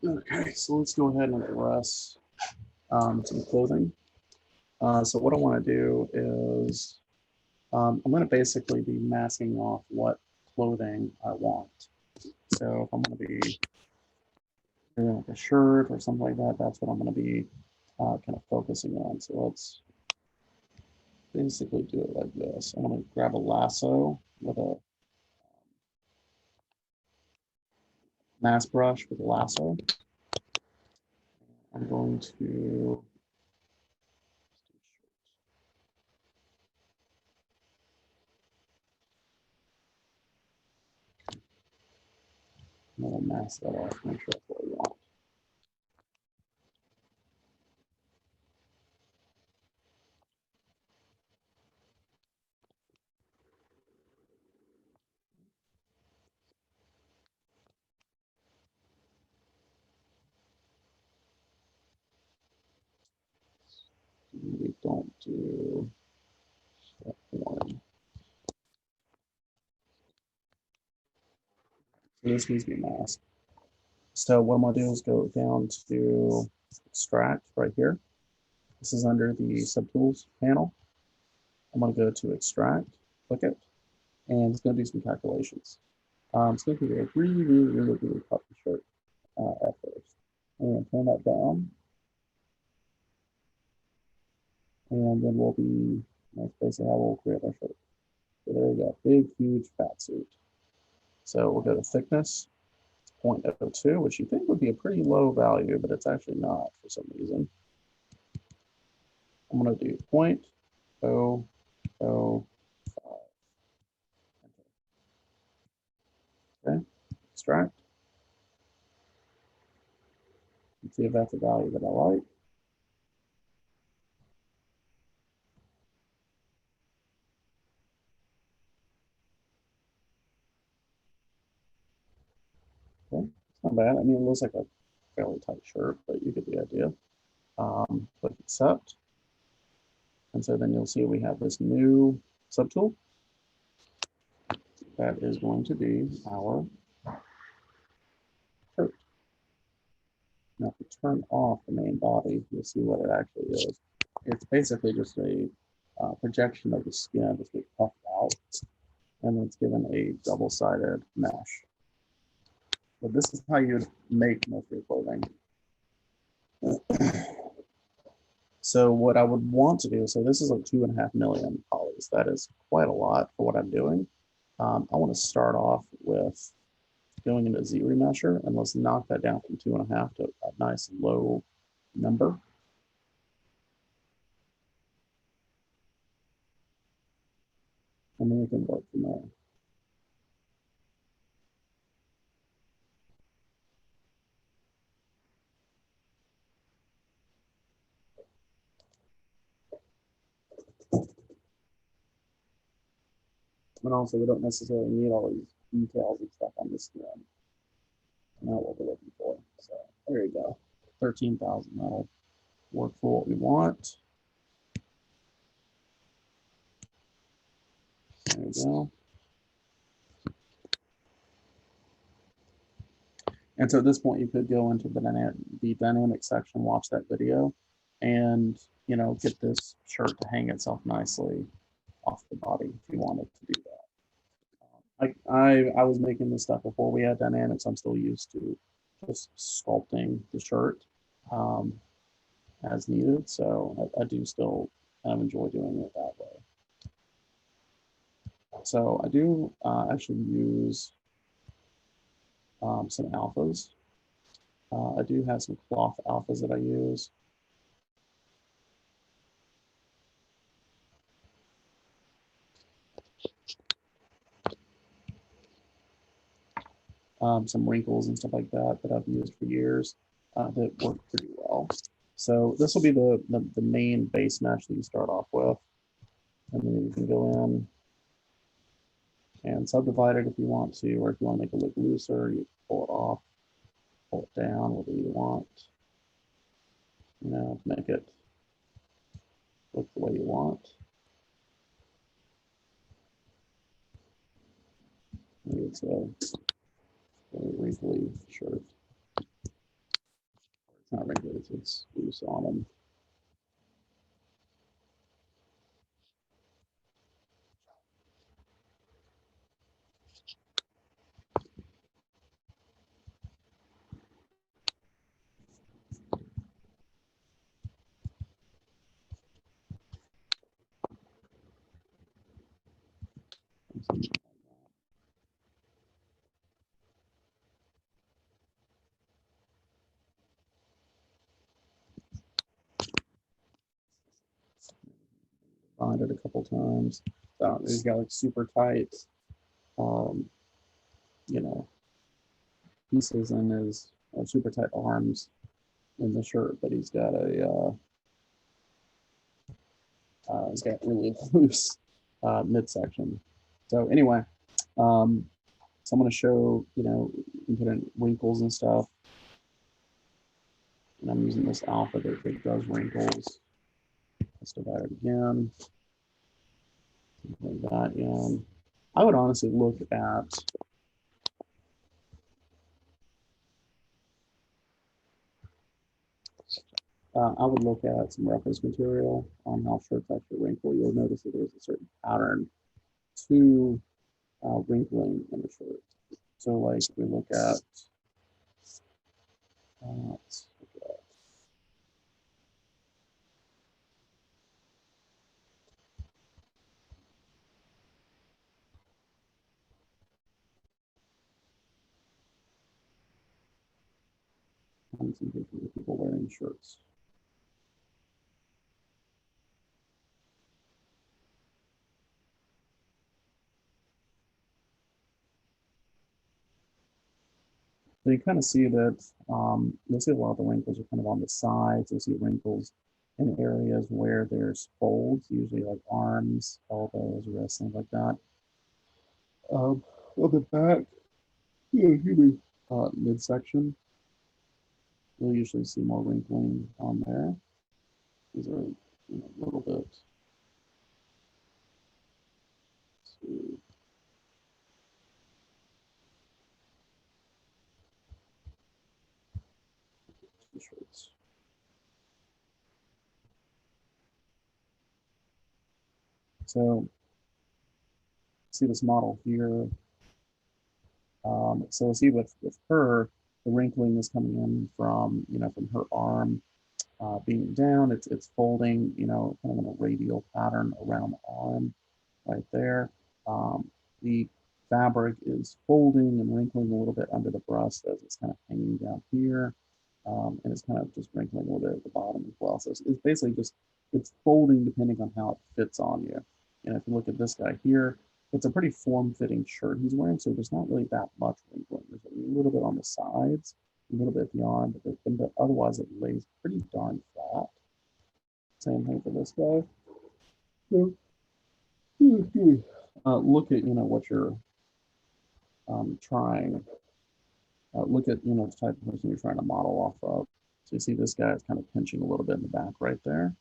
Okay, so let's go ahead and address some clothing. So what I want to do is I'm going to basically be masking off what clothing I want. So if I'm going to be doing like a shirt or something like that, that's what I'm going to be kind of focusing on. So let's basically do it like this. I'm going to grab a lasso with a mask brush with a lasso. I'm going to mask that off, make sure that's what we want. We don't do step one. So this needs to be masked. So what I'm gonna do is go down to extract right here. This is under the subtools panel. I'm gonna go to extract, click it, and it's gonna do some calculations. It's gonna be a really puffy shirt at first. I'm gonna turn that down, and then we'll be, that's basically how we'll create our shirt. So there we go, big, huge fat suit. So we'll go to thickness, 0.02, which you think would be a pretty low value, but it's actually not for some reason. I'm going to do 0.005. Okay, extract. Let's see if that's a value that I like. Okay, it's not bad. I mean, it looks like a fairly tight shirt, but you get the idea. Click accept. And so then you'll see we have this new subtool. That is going to be our shirt. Now, if we turn off the main body, you'll see what it actually is. It's basically just a projection of the skin that's been puffed out, and it's given a double-sided mesh. But this is how you make most of your clothing. So what I would want to do, so this is like 2.5 million polys. That is quite a lot for what I'm doing. I want to start off with going into Z remesher, and let's knock that down from 2.5 to a nice low number. And then we can work from there. And also, we don't necessarily need all these details and stuff on the skin. Not what we're looking for. So there you go. 13,000. That'll work for what we want. There you go. And so at this point, you could go into the dynamic section, watch that video, and get this shirt to hang itself nicely off the body if you wanted to do that. I was making this stuff before we had dynamics. I'm still used to just sculpting the shirt um, as needed. So I do still kind of enjoy doing it that way. So I do actually use some alphas. I do have some cloth alphas that I use. Some wrinkles and stuff like that that I've used for years that work pretty well. So this will be the main base mesh that you start off with. And then you can go in and subdivide it if you want to, or if you want to make it look looser, you pull it off, pull it down, whatever you want, to make it look the way you want. Maybe it's a really wrinkly shirt. It's not wrinkled, it's loose on them. Find it a couple times. He's got like super tight, um, you know, pieces in his super tight arms in the shirt, but he's got he's got really loose midsection. So anyway, um, so I'm going to show, you know, you can put in wrinkles and stuff. And I'm using this alpha that does wrinkles. Let's divide it again. Put that in. I would honestly look at I would look at some reference material on how shirts actually wrinkle. You'll notice that there's a certain pattern to wrinkling in a shirt. So like we look at, let's look at some pictures of people wearing shirts. So you kind of see that you'll see a lot of the wrinkles are kind of on the sides. You'll see wrinkles in areas where there's folds, usually like arms, elbows, wrists, things like that. On the back, midsection, you'll usually see more wrinkling on there. These are, you know, a little bit. T-shirts. So see this model here. So see with her, the wrinkling is coming in from, you know, from her arm being down. It's folding, you know, kind of in a radial pattern around the arm right there. The fabric is folding and wrinkling a little bit under the breast as it's kind of hanging down here. And it's kind of just wrinkling a little bit at the bottom as well. So it's basically just, it's folding depending on how it fits on you. And if you look at this guy here, it's a pretty form-fitting shirt he's wearing, so there's not really that much wrinkling. There's a little bit on the sides, a little bit beyond, but otherwise it lays pretty darn flat. Same thing for this guy. So, look at, you know, what you're trying. Look at, you know, the type of person you're trying to model off of. So you see this guy is kind of pinching a little bit in the back right there.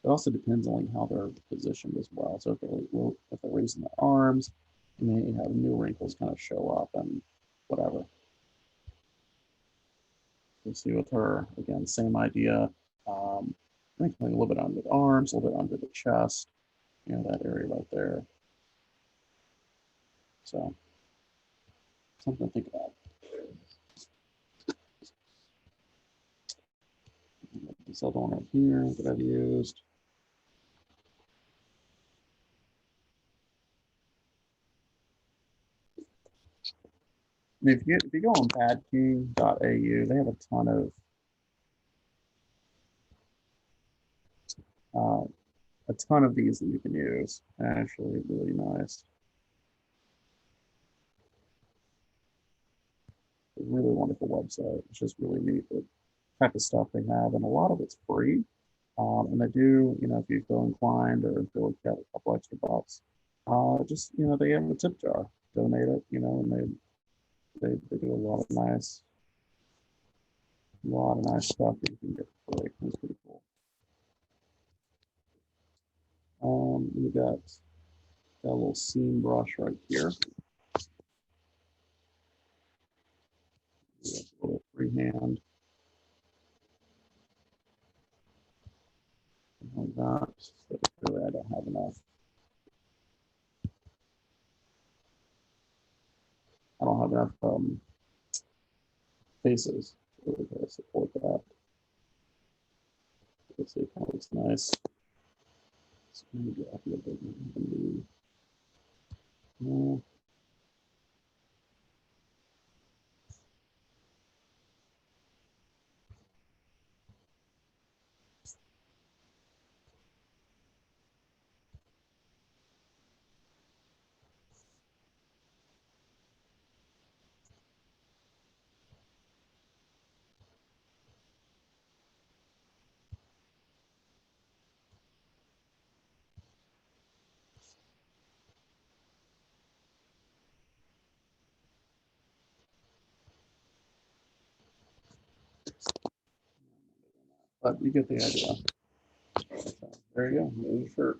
It also depends on how they're positioned as well. So if they're raising their arms, you may have new wrinkles kind of show up and whatever. You see with her, again, same idea. Wrinkling a little bit under the arms, a little bit under the chest, you know, that area right there. So something to think about. This other one right here that I've used. I mean, if you go on badking.au, they have a ton of these that you can use. Actually, really nice. A really wonderful website. It's just really neat the type of stuff they have, and a lot of it's free. And they do, you know, if you feel inclined or feel like you have a couple extra bucks, just, you know, they have a tip jar, donate it, you know, and they do a lot of nice stuff that you can get for free. It's pretty cool. We got a little seam brush right here. We got a little freehand. enough. I don't have enough faces to really support that. Let's see, it kind of looks nice. So maybe I'll be a bit more. But you get the idea. So there you go. There's your shirt.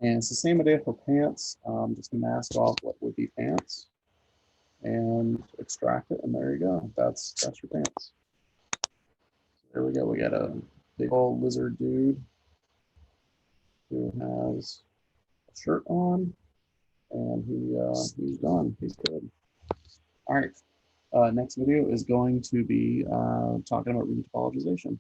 And it's the same idea for pants. Just mask off what would be pants and extract it, and there you go. That's your pants. There we go. We got a big old lizard dude who has a shirt on, and he's done. He's good. All right. Next video is going to be talking about retopologization.